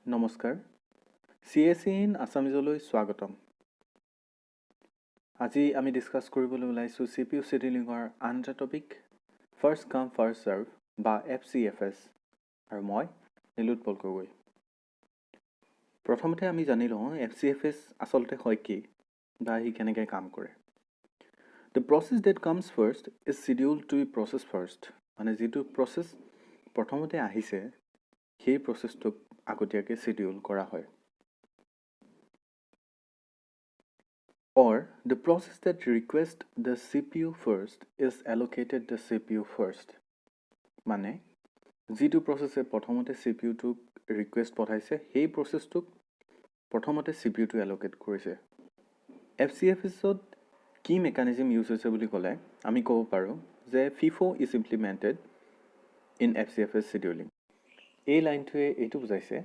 নমস্কাৰ CSE in Assamese স্বাগতম আজি আমি ডিসকাস কৰিবলৈ ওলাইছো CPU scheduling-ৰ আন এটা টপিক ফাৰ্স্ট কাম ফাৰ্স্ট সাৰ্ভ বা FCFS আৰু মই নিলুত পলকগৈ প্ৰথমতে আমি জানি লওঁ FCFS আসলতে হয় কি বা ই কেনেকৈ কাম কৰে The process that comes first is scheduled to be processed first মানে যেটো process প্ৰথমতে আহিছে সেই processটোক আগতীয়াকৈ schedule কৰা হয় Or the process that requests the CPU first is allocated the CPU first. মানে যেটো process প্ৰথমতে CPU টো request পঠাইছে সেই process টো প্ৰথমতে CPU টো allocate কৰিছে FCFS ত কি mechanism use হৈছে বুলি ক'লে আমি ক'ব পাৰো যে FIFO is implemented in FCFS scheduling. এই লাইনটোৱে এইটো বুজাইছে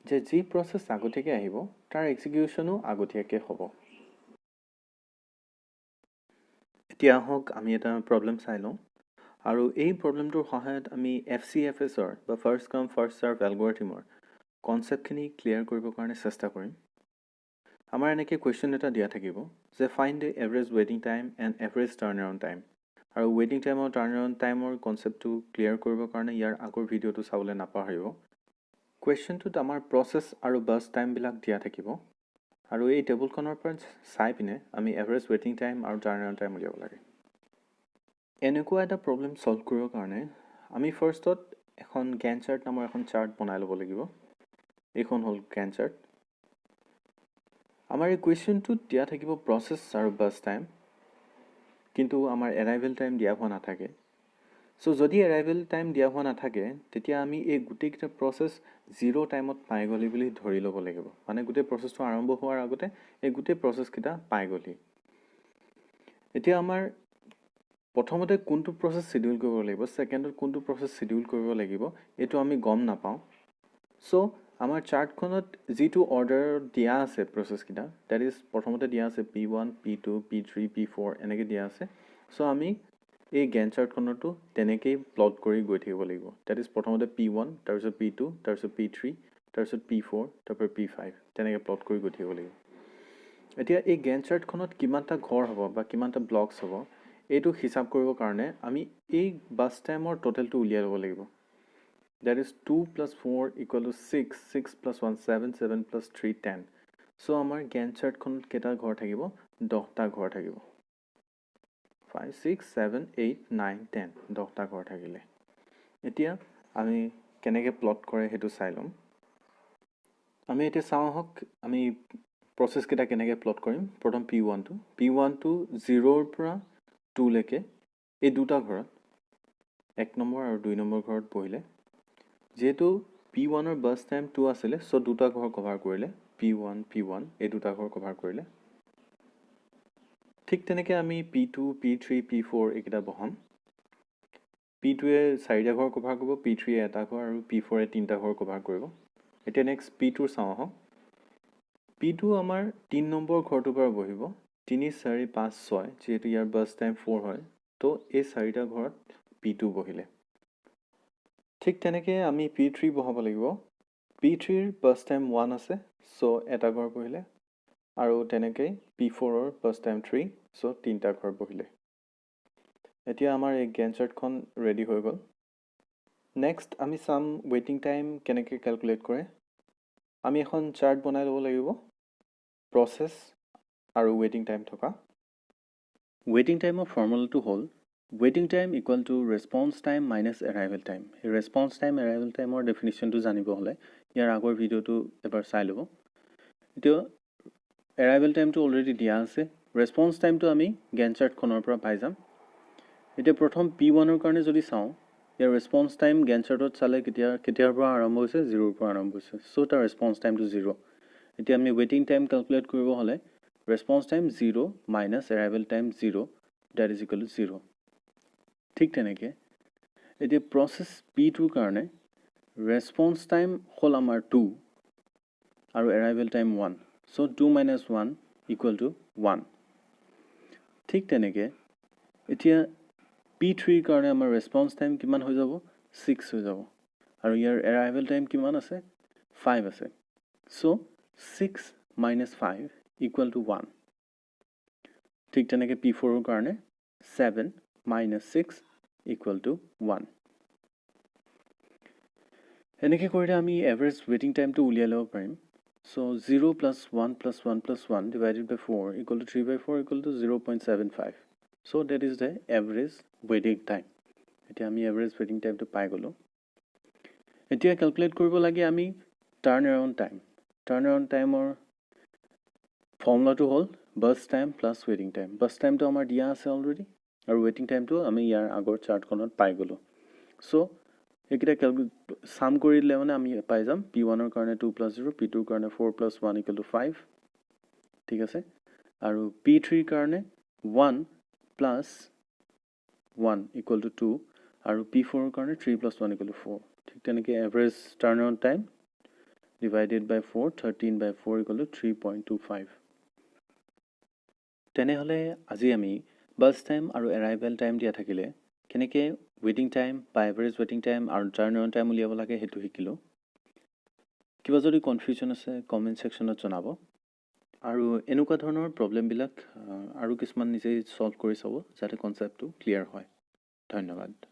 যে যি process আগতীয়াকৈ আহিব তাৰ executionও আগতীয়াকৈ হ'ব এতিয়া হক আমি এটা প্ৰবলেম চাই লওঁ আৰু এই প্ৰবলেমটোৰ সহায়ত আমি FCFS ৰ বা ফাৰ্স্ট কাম ফাৰ্স্ট সাৰ্ভ এলগৰিথমৰ কনসেপ্টখিনি ক্লিয়াৰ কৰিবৰ কাৰণে চেষ্টা কৰিম আমাৰ এনেকৈ কোৱেশ্চন এটা দিয়া থাকিব যে ফাইন্ড দ্য এভাৰেজ ৱেটিং time and average turnaround time আৰু ৱেটিং টাইম আৰু টাৰ্ণএৰাউণ্ড টাইমৰ কনসেপ্টটো ক্লিয়াৰ কৰিবৰ কাৰণে ইয়াৰ আগৰ ভিডিঅ'টো চাবলৈ নাপাহৰিব কোৱেশ্চনটোত আমাৰ প্ৰসেছ আৰু বাছ টাইমবিলাক দিয়া থাকিব আৰু এই টেবুলখনৰ পৰা চাই পিনে আমি এভাৰেজ ৱেটিং টাইম আৰু টাৰ্ণএৰাউণ্ড টাইম উলিয়াব লাগে এনেকুৱা এটা প্ৰবলেম সলভ কৰিবৰ কাৰণে আমি ফাৰ্ষ্টত এখন গ্যান্ট চাৰ্ট নামৰ এখন চাৰ্ট বনাই ল'ব লাগিব এইখন হ'ল গ্যান্ট চাৰ্ট আমাৰ এই কোৱেশ্চনটোত দিয়া থাকিব প্ৰসেছ আৰু বাছ টাইম কিন্তু আমাৰ এৰাইভেল টাইম দিয়া হোৱা নাথাকে সো যদি এৰাইভেল টাইম দিয়া হোৱা নাথাকে তেতিয়া আমি এই গোটেইটা প্ৰসেছ 0 টাইমত পাই গলি বুলি ধৰি ল'ব লাগিব মানে গোটেই প্ৰসেছটো আৰম্ভ হোৱাৰ আগতে এই গোটেই প্ৰসেছ কিটা পাই গলি এতিয়া আমাৰ প্ৰথমতে কোনটো প্ৰসেছ শিডিউল কৰিব লাগিব সেকেন্ডত কোনটো প্ৰসেছ শিডিউল কৰিব লাগিব এটো আমি গম নাপাওঁ সো আমাৰ চাৰ্টখনত যেটো অৰ্ডাৰ দিয়া আছে প্ৰসেছ কিটা দ্যাট ইজ প্ৰথমতে দিয়া আছে P1 P2 P3 P4 এনেকৈ দিয়া আছে সো আমি এই গ্যান্ট চাৰ্টখনটো তেনেকৈ প্লট কৰি গৈ থাকিব লাগিব দ্যাট ইজ প্ৰথমতে P1 তাৰপিছত P2 তাৰপিছত P3 তাৰপিছত P4 তাৰপিছত P5 তেনেকৈ প্লট কৰি গৈ থাকিব লাগিব এতিয়া এই গ্যান্ট চাৰ্টখনত কিমানটা ঘৰ হ'ব বা কিমানটা ব্লকছ হ'ব এইটো হিসাব কৰিবৰ কাৰণে আমি এই বাছ টাইমৰ টোটালটো উলিয়াই ল'ব লাগিব that is 2 plus 4 equal to 6 6 plus 1 7 7 plus 3 10 so আমাৰ গ্যান্ট চাৰ্টখনত কেটা ঘৰ থাকিব 10টা ঘৰ থাকিব 5 6 7 8 9 10 10টা ঘৰ থাকিলে এতিয়া আমি কেনেকৈ প্লট কৰে হেতু চাই লম আমি এতিয়া চাও হক আমি প্ৰসেছ কেটা কেনেকৈ প্লট কৰিম প্ৰথম P1 টো 0 ৰ পৰা 2 লৈকে এই দুটা ঘৰত 1 নম্বৰ আৰু 2 নম্বৰ ঘৰত বহিলে যেটো P1 ৰ বাছ টাইম 2 আছিল সো দুটা ঘৰ কভাৰ কৰিলে P1 এই দুটা ঘৰ কভাৰ কৰিলে ঠিক তেনেকৈ আমি P2 P3 P4 একিটা বহাম P2 এ 4টা ঘৰ কভাৰ কৰিব P3 এ এটা ঘৰ আৰু P4 এ 3টা ঘৰ কভাৰ কৰিব এতিয়া নেক্সট P2 চাও হক P2 আমাৰ 3 নম্বৰ ঘৰটোৰ পৰা বহিব 3 4 5 6 যেটো ইয়াৰ বাছ টাইম 4 হয় তো এই 4টা ঘৰত P2 বহিলে ঠিক তেনেকৈ আমি P3 বহাব লাগিব P3 ৰ বাছ টাইম 1 আছে সো এটা ঘৰ বহিলে আৰু তেনেকৈ P4 ৰ বাছ টাইম 3 সো 3টা ঘৰ বহিলে এতিয়া আমাৰ এই গ্যান্ট চাৰ্টখন ৰেডি হৈ গল নেক্সট আমি সাম ৱেটিং টাইম কেনেকৈ ক্যালকুলেট কৰে আমি এখন চাৰ্ট বনাই ল'ব লাগিব প্ৰসেছ আৰু ৱেটিং টাইম থকা ৱেটিং টাইমৰ ফৰ্মুলাটো হ'ল ৱেটিং time equal to response time minus arrival time এই ৰেসপন্স টাইম এৰাইভেল টাইমৰ ডেফিনিশ্যনটো জানিব হলে ইয়াৰ আগৰ ভিডিঅটো এবাৰ চাই লব এতিয়া এৰাইভেল টাইমটো অলৰেডি দিয়া আছে ৰেসপন্স টাইমটো আমি গ্যান্ট চাৰ্টখনৰ পৰা পাই যাম এতিয়া প্ৰথম P1 ৰ কাৰণে যদি চাও ইয়াৰ ৰেসপন্স টাইম গ্যান্ট চাৰ্টত চালে কেতিয়াৰ পৰা আৰম্ভ হৈছে 0 ৰ পৰা আৰম্ভ হৈছে সো তাৰ ৰেসপন্স টাইমটো 0 এতিয়া আমি ৱেটিং টাইম ক্যালকুলেট কৰিব হলে response time 0 minus arrival time 0 that is equal to 0 ঠিক তেনেকৈ এতিয়া প্ৰসেছ P2 ৰ কাৰণে ৰেসপন্স টাইম হল আমাৰ 2 আৰু arrival time 1 so 2 minus 1 equal to 1 ঠিক তেনেকৈ এতিয়া P3 ৰ কাৰণে আমাৰ ৰেসপন্স টাইম কিমান হৈ যাব 6 হৈ যাব আৰু ইয়াৰ এৰাইভেল টাইম কিমান আছে 5 আছে So 6 minus 5 equal to 1. ঠিক তেনেকৈ P4 ৰ কাৰণে 7 minus 6 equal to 1. এনেকৈ কৰিলে আমি এভাৰেজ ৱেটিং টাইমটো উলিয়াই ল'ব পাৰিম. So 0 plus 1 plus 1 plus 1 divided by 4 equal to 3 by 4 equal to 0.75. So that is the average waiting time. এতিয়া আমি average waiting time to পাই গলো. এতিয়া calculate কৰিব লাগে আমি turnaround time. Turnaround time or formula to hold burst time plus waiting time. Burst time to আমাৰ দিয়া আছে already আৰু waiting time to আমি ইয়াৰ আগৰ chart খনত পাই গলো. So এইকেইটা sum কৰিলে মানে আমি পাই যাম P1 ৰ কাৰণে 2 plus 0, P2 ৰ কাৰণে 4 plus 1 equal to 5. ঠিক আছে আৰু P3 ৰ কাৰণে 1 plus 1 equal to 2 আৰু P4 ৰ কাৰণে 3 plus 1 equal to 4. ঠিক তেনেকৈ average turnaround time divided by 4, 13 by 4 equal to 3.25. তেনেহলে আজি আমি burst time আৰু arrival time দিয়া থাকিলে কেনেকৈ waiting time বা average waiting time আৰু turnaround time উলিয়াব লাগে হেতু শিকিলো. কিবা যদি কনফিউজন আছে কমেন্ট সেকশনত জনাব আৰু এনেকুৱা ধৰণৰ প্ৰবলেম বিলাক আৰু কিছুমান নিজে সলভ কৰি চাব যাতে কনসেপ্টটো ক্লিয়াৰ হয়. ধন্যবাদ.